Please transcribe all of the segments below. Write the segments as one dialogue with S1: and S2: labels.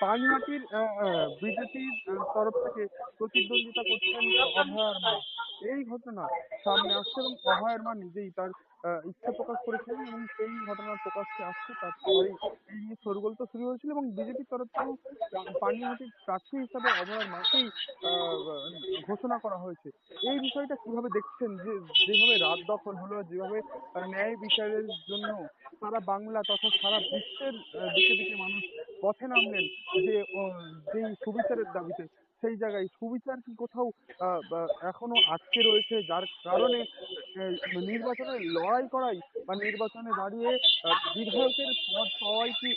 S1: পানিহাটির বিজেপির তরফ থেকে প্রতিদ্বন্দ্বিতা করছেন অভয়ার মা। এই ঘটনা সামনে আসছে এবং অভয়ার মা নিজেই তার ইচ্ছা প্রকাশ করেছিলেন এবং সেই ঘটনা প্রকাশ্যে আসছে তারপরেই এই নিয়ে শোরগোল তো শুরু হয়েছিল এবং বিজেপির তরফ থেকেও পানিহাটির প্রার্থী হিসাবে অভয়ার মাকেই ঘোষণা করা হয়েছে। এই বিষয়টা কিভাবে দেখছেন, যে যেভাবে রাত দখল হলো, যেভাবে ন্যায় বিচারের জন্য সারা বাংলা তথা সারা বিশ্বের দিকে দিকে মানুষ পথে নামলেন, যে যেই সুবিচারের দাবিতে, সেই জায়গায় সুবিচার কি কোথাও এখনো আটকে রয়েছে, যার কারণে নির্বাচনে লড়াই করাই বা নির্বাচনে দাঁড়িয়ে বিধায়কের পদ পাওয়াই কি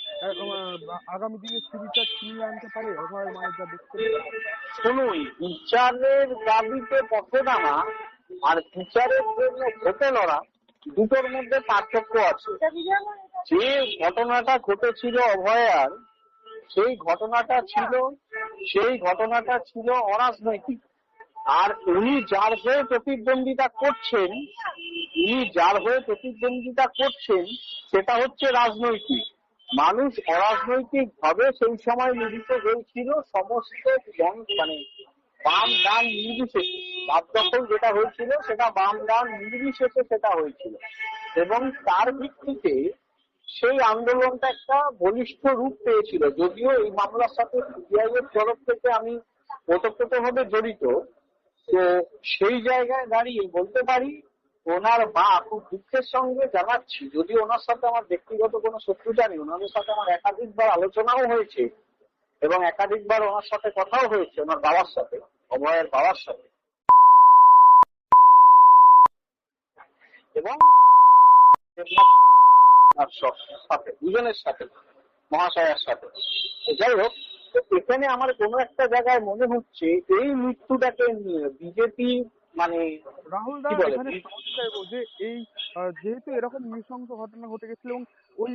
S1: আগামী দিনে সুবিচার ছিনিয়ে আনতে পারে অভয়ের মায়ের যা বক্তব্য?
S2: শুনুন, বিচারের দাবিতে পথে নামা আর বিচারের জন্য ভোটে লড়া দুটোর মধ্যে পার্থক্য আছে। যে ঘটনাটা ঘটেছিল অভয়ার, সেই ঘটনাটা ছিল অরাজনৈতিক। আর উনি যার হয়ে প্রতিদ্বন্দ্বিতা করছেন সেটা হচ্ছে রাজনৈতিক। মানুষ অরাজনৈতিক ভাবে সেই সময় মিলিত হয়েছিল, সমস্ত বাম ডান নির্বিশেষে। বাদ দখল যেটা হয়েছিল সেটা বাম ডান নির্বিশেষে সেটা হয়েছিল, এবং তার ভিত্তিতে সেই আন্দোলনটা একটা বলিষ্ঠ রূপ পেয়েছিল। যদিও এই মামলার সাথে সিবিআই এর তরফ থেকে আমি ওতপ্রোতভাবে জড়িত, তো সেই জায়গায় দাঁড়িয়ে বলতে পারি ওনার মা খুব দুঃখের সঙ্গে জানাচ্ছি, যদিও ওনার সাথে আমার ব্যক্তিগত কোনো শত্রুতা নেই, ওনাদের সাথে আমার একাধিকবার আলোচনাও হয়েছে এবং একাধিকবার ওনার সাথে কথাও হয়েছে, ওনার বাবার সাথে, অভয়ের বাবার সাথে, এবং সাথে দুজনের সাথে, মহাশয়ের সাথে। যাই হোক, এখানে আমার কোনো একটা জায়গায় মনে হচ্ছে এই মৃত্যুটাকে নিয়ে বিজেপি
S1: রাহুল দা, এখানে জানতে চাইবো যে এই যেহেতু এরকম নৃশংস ঘটনা ঘটে গেছিল এবং ওই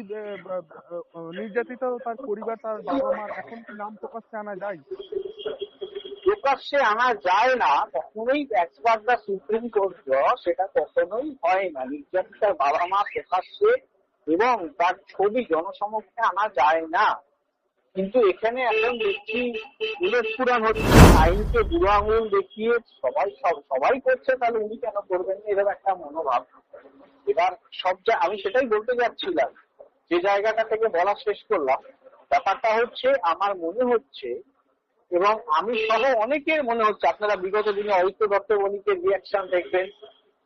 S1: নির্যাতিত তার পরিবার, তার বাবা মার এখন কি নাম প্রকাশ্যে আনা যায়?
S2: প্রকাশ্যে আনা যায় না কখনোই, as per the Supreme Court law সেটা কখনোই হয় না। নির্যাতিতার বাবা মা প্রকাশ্যে এবং তার ছবি জনসমক্ষে আনা যায় না। কিন্তু এখানে এখন দেখছি উলটপুরাণ হচ্ছে, আইনকে বুড়ো আঙুল দেখিয়ে সবাই করছে, তাহলে উনি কেন করবেন না, এরকম একটা মনোভাব। এবার আমি সেটাই বলতে যাচ্ছিলাম, যে জায়গাটা থেকে বলা শেষ করলাম, ব্যাপারটা হচ্ছে আমার মনে হচ্ছে এবং আমি সহ অনেকের মনে হচ্ছে, আপনারা বিগত দিনে অরিত্র দত্তবণিকের রিয়াকশন দেখবেন,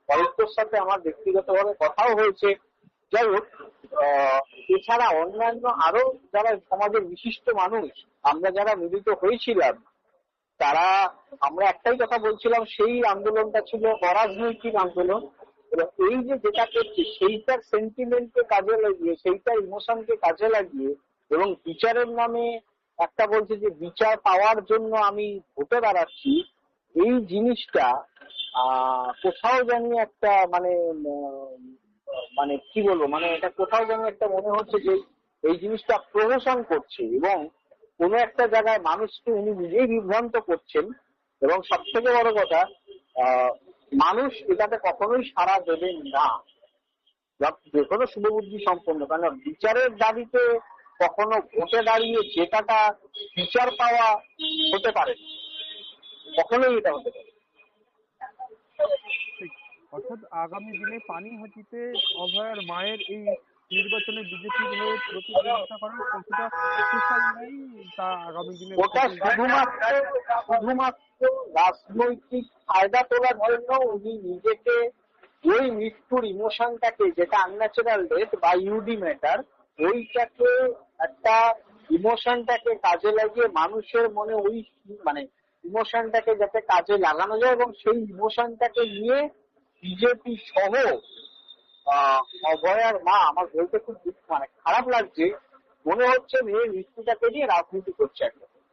S2: অরিত্রর সাথে আমার ব্যক্তিগতভাবে কথাও হয়েছে। যাই হোক, এছাড়া অন্যান্য আরো যারা সমাজের বিশিষ্ট মানুষ আমরা যারা মিলিত হয়েছিলাম, আমরা একটাই কথা বলছিলাম, সেই আন্দোলনটা ছিল অরাজনৈতিক আন্দোলন, এবং এই যে যেটা করছে সেইটার সেন্টিমেন্টকে কাজে লাগিয়ে, সেইটার ইমোশনকে কাজে লাগিয়ে, এবং বিচারের নামে একটা বলছে যে বিচার পাওয়ার জন্য আমি ভোটে দাঁড়াচ্ছি, এই জিনিসটা কোথাও জানি একটা কি বলবো, এটা কোথাও যেন একটা মনে হচ্ছে যে এই জিনিসটা প্রহসন করছে, এবং কোনো একটা জায়গায় মানুষকে উনি নিজেই বিভ্রান্ত করছেন। এবং সব থেকে বড় কথা, মানুষ এটাতে কখনোই সাড়া দেবেন না, যে কোনো শুভবুদ্ধি সম্পন্ন। কারণ বিচারের দাবিতে কখনো ভোটে দাঁড়িয়ে যেটাটা বিচার পাওয়া হতে পারে, কখনোই এটা হতে পারে।
S1: অর্থাৎ আগামী দিনে পানিহাটিতে অভয়ার মায়ের এই নির্বাচনে বিজেপির হয়ে প্রতিদ্বন্দ্বিতা করার কতটা সুফল নেই তা আগামী দিনে
S2: ওটা শুধুমাত্র রাজনৈতিক ফায়দা তোলার জন্য উনি নিজেকে ওই মৃত্যুর ইমোশনটাকে, যেটা আনন্যাচারাল ডেথ বা ইউডি ম্যাটার, ওইটাকে একটা ইমোশনটাকে কাজে লাগিয়ে মানুষের মনে ওই ইমোশনটাকে যাতে কাজে লাগানো যায়, এবং সেই ইমোশনটাকে নিয়ে বিজেপি সহ অভয়ার মা, আমার বলতে খুব খারাপ লাগছে, মনে হচ্ছে মেয়ের মৃত্যুটাকে নিয়ে রাজনীতি করছে এখন।